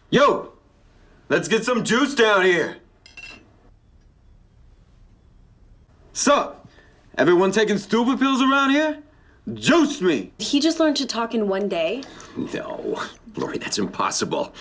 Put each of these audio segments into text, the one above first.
Yo! Let's get some juice down here! Sup? Everyone taking stupid pills around here? Juice me! He just learned to talk in one day. No, Lori, that's impossible.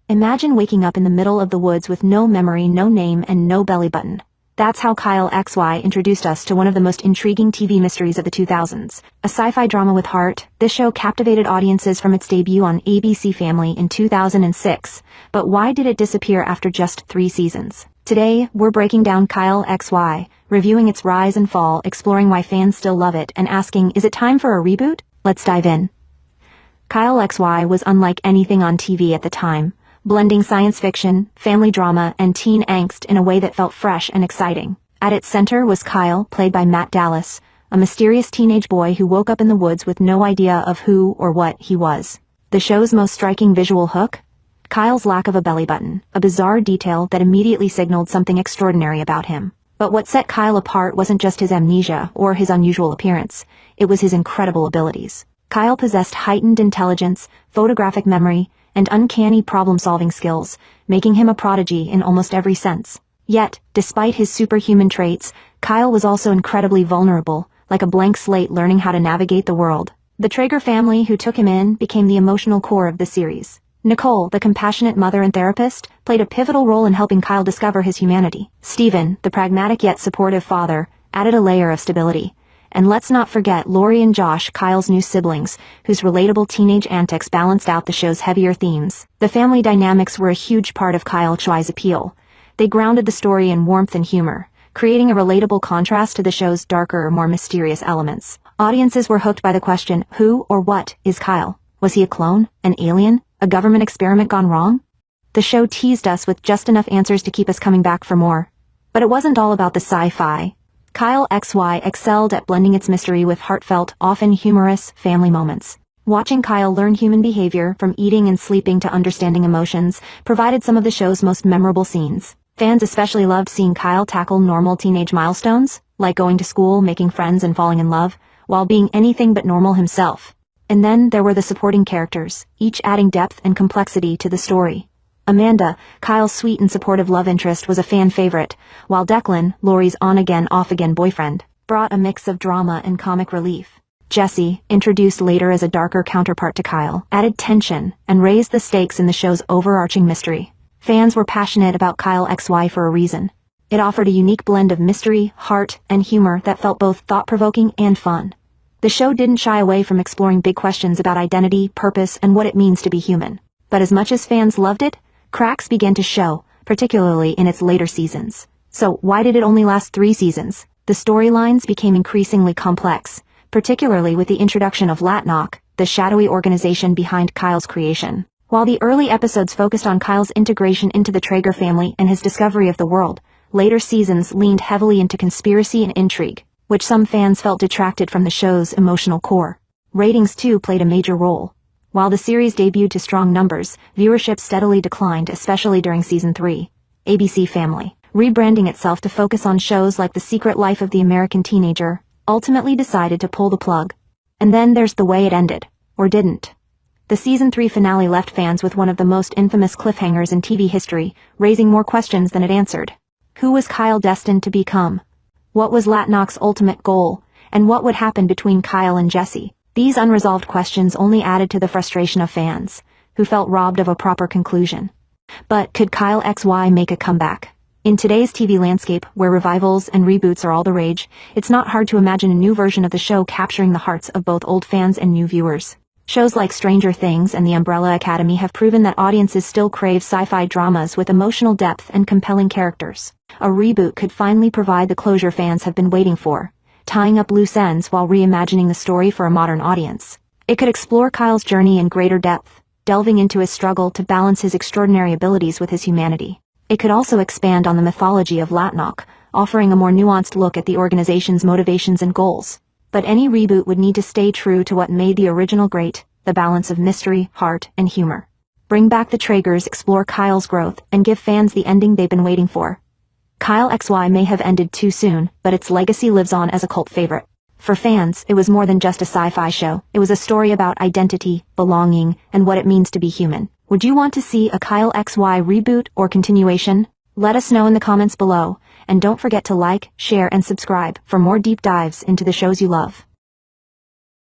Imagine waking up in the middle of the woods with no memory, no name, and no belly button. That's how Kyle XY introduced us to one of the most intriguing TV mysteries of the 2000s. A sci-fi drama with heart, this show captivated audiences from its debut on ABC Family in 2006. But why did it disappear after just 3 seasons? Today, we're breaking down Kyle XY, reviewing its rise and fall, exploring why fans still love it, and asking, is it time for a reboot? Let's dive in. Kyle XY was unlike anything on TV at the time, blending science fiction, family drama, and teen angst in a way that felt fresh and exciting. At its center was Kyle, played by Matt Dallas, a mysterious teenage boy who woke up in the woods with no idea of who or what he was. The show's most striking visual hook? Kyle's lack of a belly button, a bizarre detail that immediately signaled something extraordinary about him. But what set Kyle apart wasn't just his amnesia or his unusual appearance, it was his incredible abilities. Kyle possessed heightened intelligence, photographic memory, and uncanny problem-solving skills, making him a prodigy in almost every sense. Yet, despite his superhuman traits, Kyle was also incredibly vulnerable, like a blank slate learning how to navigate the world. The Traeger family who took him in became the emotional core of the series. Nicole, the compassionate mother and therapist, played a pivotal role in helping Kyle discover his humanity. Steven, the pragmatic yet supportive father, added a layer of stability. And let's not forget Lori and Josh, Kyle's new siblings, whose relatable teenage antics balanced out the show's heavier themes. The family dynamics were a huge part of Kyle XY's appeal. They grounded the story in warmth and humor, creating a relatable contrast to the show's darker, more mysterious elements. Audiences were hooked by the question, who or what is Kyle? Was he a clone? An alien? A government experiment gone wrong? The show teased us with just enough answers to keep us coming back for more. But it wasn't all about the sci-fi. Kyle XY excelled at blending its mystery with heartfelt, often humorous, family moments. Watching Kyle learn human behavior, from eating and sleeping to understanding emotions, provided some of the show's most memorable scenes. Fans especially loved seeing Kyle tackle normal teenage milestones, like going to school, making friends, and falling in love, while being anything but normal himself. And then there were the supporting characters, each adding depth and complexity to the story. Amanda, Kyle's sweet and supportive love interest, was a fan favorite, while Declan, Lori's on-again, off-again boyfriend, brought a mix of drama and comic relief. Jesse, introduced later as a darker counterpart to Kyle, added tension and raised the stakes in the show's overarching mystery. Fans were passionate about Kyle XY for a reason. It offered a unique blend of mystery, heart, and humor that felt both thought-provoking and fun. The show didn't shy away from exploring big questions about identity, purpose, and what it means to be human. But as much as fans loved it, cracks began to show, particularly in its later seasons. So why did it only last 3 seasons? The storylines became increasingly complex, particularly with the introduction of Latnock, the shadowy organization behind Kyle's creation. While the early episodes focused on Kyle's integration into the Traeger family and his discovery of the world, later seasons leaned heavily into conspiracy and intrigue, which some fans felt detracted from the show's emotional core. Ratings too played a major role. While the series debuted to strong numbers, viewership steadily declined, especially during Season 3, ABC Family, rebranding itself to focus on shows like The Secret Life of the American Teenager, ultimately decided to pull the plug. And then there's the way it ended, or didn't. The Season 3 finale left fans with one of the most infamous cliffhangers in TV history, raising more questions than it answered. Who was Kyle destined to become? What was Latnock's ultimate goal? And what would happen between Kyle and Jesse? These unresolved questions only added to the frustration of fans, who felt robbed of a proper conclusion. But could Kyle XY make a comeback? In today's TV landscape, where revivals and reboots are all the rage, it's not hard to imagine a new version of the show capturing the hearts of both old fans and new viewers. Shows like Stranger Things and The Umbrella Academy have proven that audiences still crave sci-fi dramas with emotional depth and compelling characters. A reboot could finally provide the closure fans have been waiting for, tying up loose ends while reimagining the story for a modern audience. It could explore Kyle's journey in greater depth, delving into his struggle to balance his extraordinary abilities with his humanity. It could also expand on the mythology of Latnock, offering a more nuanced look at the organization's motivations and goals. But any reboot would need to stay true to what made the original great, the balance of mystery, heart, and humor. Bring back the Traegers, explore Kyle's growth, and give fans the ending they've been waiting for. Kyle XY may have ended too soon, but its legacy lives on as a cult favorite. For fans, it was more than just a sci-fi show. It was a story about identity, belonging, and what it means to be human. Would you want to see a Kyle XY reboot or continuation? Let us know in the comments below, and don't forget to like, share, and subscribe for more deep dives into the shows you love.